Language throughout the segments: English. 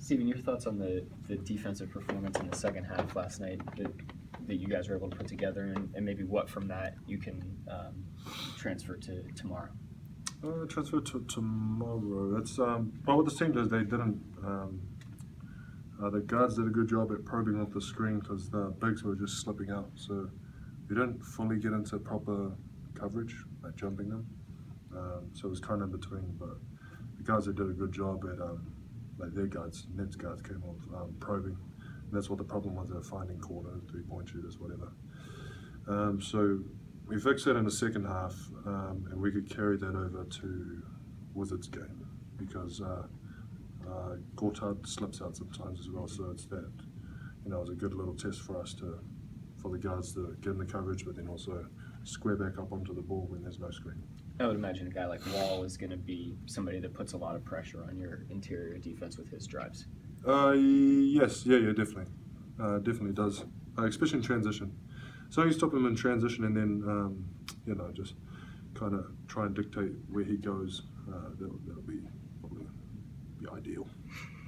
Steven, your thoughts on the defensive performance in the second half last night that you guys were able to put together, and maybe what from that you can transfer to tomorrow? Transfer to tomorrow. It's well, what this team does, they didn't. The guards did a good job at probing off the screen because the bigs were just slipping out. So we didn't fully get into proper coverage, like jumping them. So it was kind of in between. But the guys that did a good job at like their guards, Ned's guards came off probing. And that's what the problem was. They were finding corners, 3-point shooters, whatever. So we fixed it in the second half, and we could carry that over to Wizards game because Gortat slips out sometimes as well. So it's that, it was a good little test for us for the guards to get in the coverage, but then also square back up onto the ball when there's no screen. I would imagine a guy like Wall is going to be somebody that puts a lot of pressure on your interior defense with his drives. Yes, yeah, definitely. Definitely does, especially in transition. So you stop him in transition and then, just kind of try and dictate where he goes. That'll be probably be ideal.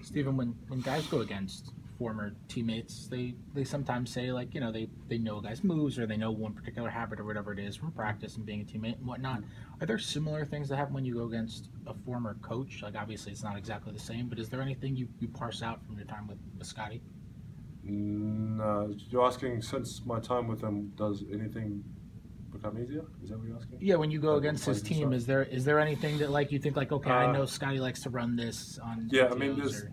Steven, when guys go against former teammates, they sometimes say, like, they know a guy's moves or they know one particular habit or whatever it is from practice and being a teammate and whatnot. Are there similar things that happen when you go against a former coach? Like, obviously it's not exactly the same, but is there anything you parse out from your time with Scotty? No, you're asking, since my time with him, does anything become easier? Is that what you're asking? Yeah, when you go against his playing team, inside? is there anything that, like, you think, like, okay, I know Scotty likes to run this on Yeah, videos,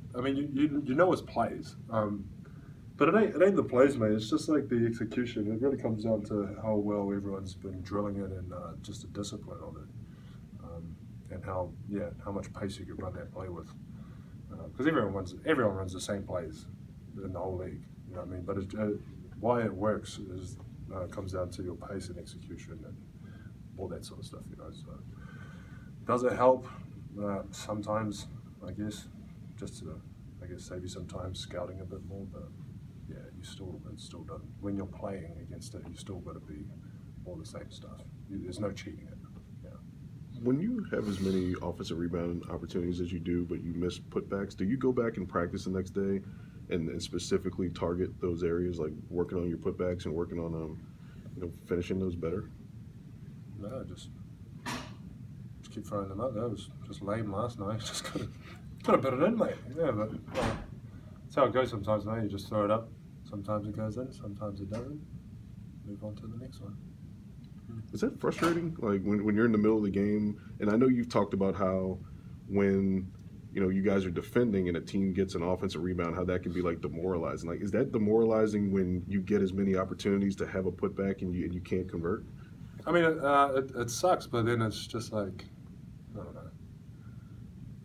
you know his plays, but it ain't the plays, mate. It's just like the execution. It really comes down to how well everyone's been drilling it and just the discipline of it, and how much pace you can run that play with. Because everyone runs the same plays in the whole league. You know what I mean? But why it works is comes down to your pace and execution and all that sort of stuff. So does it help? Sometimes, I guess, just to save you some time scouting a bit more. But yeah, it still doesn't. When you're playing against it, you still got to be all the same stuff. There's no cheating it. When you have as many offensive rebound opportunities as you do, but you miss putbacks, do you go back and practice the next day and specifically target those areas, like working on your putbacks and working on finishing those better? No, just keep throwing them up. That was just lame last night. Just gotta put it in, mate. Yeah, but that's how it goes sometimes, mate. You just throw it up. Sometimes it goes in, sometimes it doesn't. Move on to the next one. Is that frustrating? Like when you're in the middle of the game, and I know you've talked about how when you guys are defending and a team gets an offensive rebound, how that can be like demoralizing. Like, is that demoralizing when you get as many opportunities to have a putback and you can't convert? I mean, it sucks, but then it's just like, I don't know.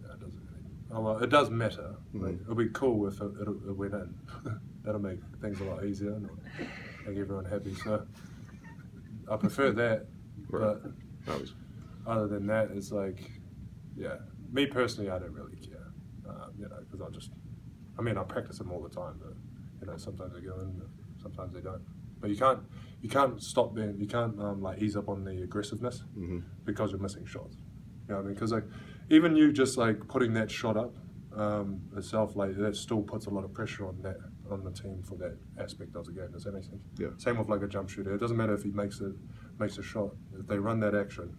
Yeah, it doesn't really. Oh, well, it does matter. Mm-hmm. Like, it'll be cool if it went in. That'll make things a lot easier and make everyone happy. So I prefer that. Right. But Obviously. other than that, it's like, me personally, I don't really care. Because I practice them all the time, but sometimes they go in, sometimes they don't. But you can't stop being, you can't ease up on the aggressiveness because you're missing shots. You know what I mean? Because even you just putting that shot up itself, that still puts a lot of pressure on the team for that aspect of the game. Does that make sense? Yeah. Same with a jump shooter. It doesn't matter if he makes a shot. If they run that action,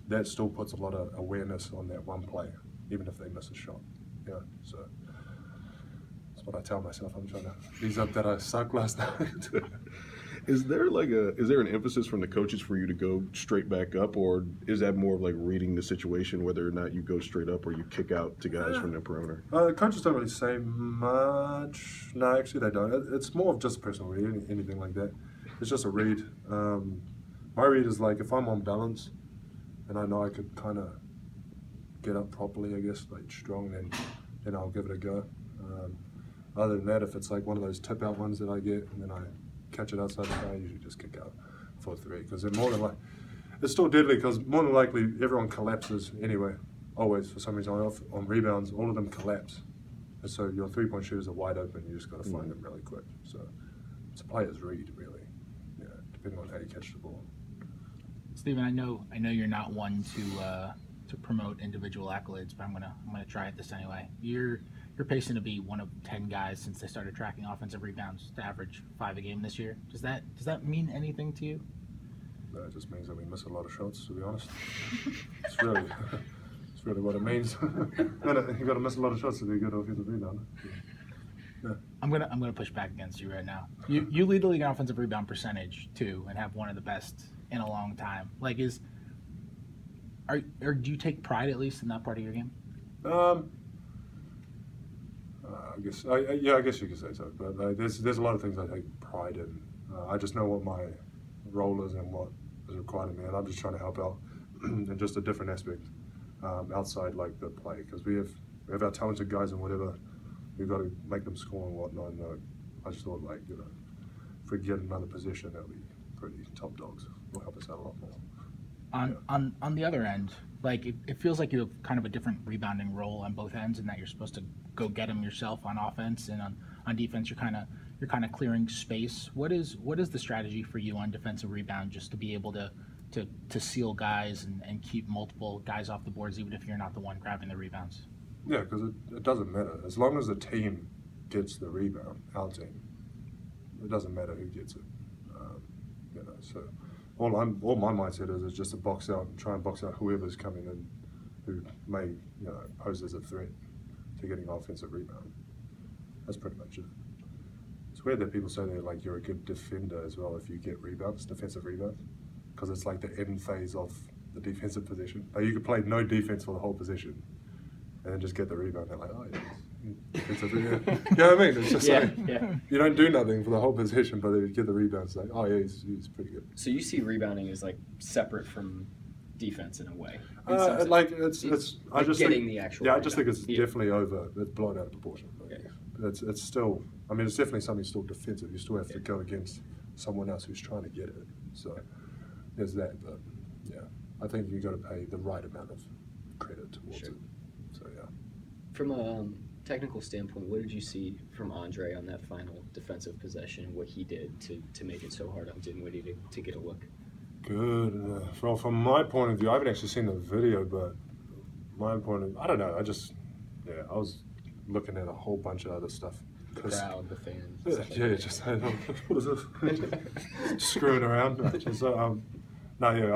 that still puts a lot of awareness on that one play, even if they miss a shot. Yeah. So that's what I tell myself. I'm trying to ease up that I suck last night. Is there an emphasis from the coaches for you to go straight back up, or is that more of reading the situation, whether or not you go straight up or you kick out to guys from the perimeter? The coaches don't really say much. No, actually they don't. It's more of just a personal read, anything like that. It's just a read. My read is if I'm on balance and I know I could kind of get up properly, I guess, strong, then I'll give it a go. Other than that, if it's one of those tip out ones that I get and then I catch it outside the car, I usually just kick out for 3 because they're more than it's still deadly because more than likely everyone collapses anyway. Always, for some reason, on rebounds, all of them collapse. And so your 3-point shooters are wide open. You just got to find them really quick. So it's a player's read, really. Yeah, depending on how you catch the ball. Steven, I know you're not one to promote individual accolades, but I'm gonna try it this anyway. You're you're pacing to be one of 10 guys since they started tracking offensive rebounds to average 5 a game this year. Does that mean anything to you? That just means that we miss a lot of shots, to be honest. It's really what it means. You got to miss a lot of shots to be a good offensive rebounder. I'm gonna push back against you right now. You lead the league in offensive rebound percentage too, and have one of the best in a long time. Like, do you take pride at least in that part of your game? I guess you could say so. But there's a lot of things I take pride in. I just know what my role is and what is required of me, and I'm just trying to help out in just a different aspect outside like the play, because we have our talented guys and whatever. We've got to make them score and whatnot. And I just thought, like, if we get another position, that'll be pretty top dogs. Will help us out a lot more. On the other end, like it feels like you have kind of a different rebounding role on both ends, and that you're supposed to go get them yourself on offense, and on defense you're kind of clearing space. What is the strategy for you on defensive rebound, just to be able to seal guys and keep multiple guys off the boards, even if you're not the one grabbing the rebounds? Yeah, because it doesn't matter. As long as the team gets the rebound, our team, it doesn't matter who gets it. So all my mindset is just to box out and try and box out whoever's coming in who may, pose as a threat to getting offensive rebound. That's pretty much it. It's weird that people say that, like, you're a good defender as well if you get rebounds, defensive rebounds, because it's like the end phase of the defensive position. Like, you could play no defense for the whole position and then just get the rebound. They're like, oh, yeah, defensive rebound. You know what I mean? It's just you don't do nothing for the whole position, but then you get the rebound. It's like, oh yeah, he's pretty good. So you see rebounding as like separate from defense in a way. Like it's I just getting think, the actual. Yeah, I just think rebound. it's definitely it's blown out of proportion. Like, Okay. It's still. I mean, it's definitely something still defensive. You still have to go against someone else who's trying to get it. So there's that. But yeah, I think you got to pay the right amount of credit towards Sure. it. So yeah. From a technical standpoint, what did you see from Andre on that final defensive possession? What he did to make it so hard on Dinwiddie to get a look? Good. From my point of view, I haven't actually seen the video, but my point of I don't know. I was looking at a whole bunch of other stuff. The crowd, the fans. Yeah, just what is this? Just screwing around. I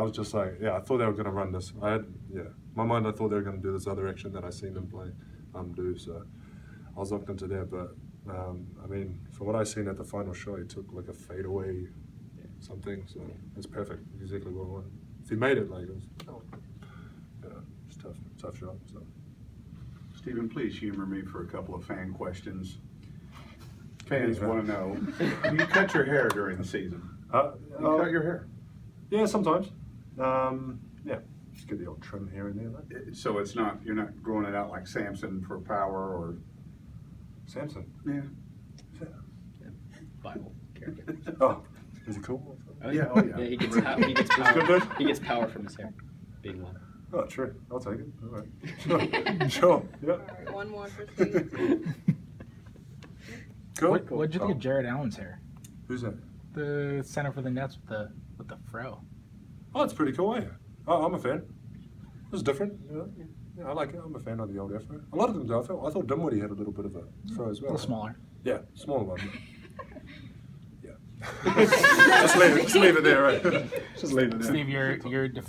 was just like, I thought they were going to run this. My mind, I thought they were going to do this other action that I seen them play, do. So I was locked into that. But I mean, from what I seen at the final shot, he took like a fadeaway something. So it's perfect, exactly what I wanted. If he made it, like it was, it's tough shot. So. Stephen, please humor me for a couple of fan questions. Fans want to know, do you cut your hair during the season? You cut your hair? Yeah, sometimes. Just get the old trim here and there. Like. So you're not growing it out like Samson for power or... Samson. Yeah. Bible character. Oh, is he cool? Oh, yeah. He gets power. good? He gets power from his hair being long. Oh, true. I'll take it. All right. Sure. Yeah. All right, one more for Steve. Cool. What'd you think of Jared Allen's hair? Who's that? The center for the Nets with the fro. Oh, it's pretty cool. Yeah. Oh, I'm a fan. It's different. Yeah, I like it. I'm a fan of the old afro. A lot of them do. I thought Dinwiddie had a little bit of a throw as A well. little smaller. Yeah, smaller one. Yeah. Just leave it there, right? Just leave it there. Steve, your defense.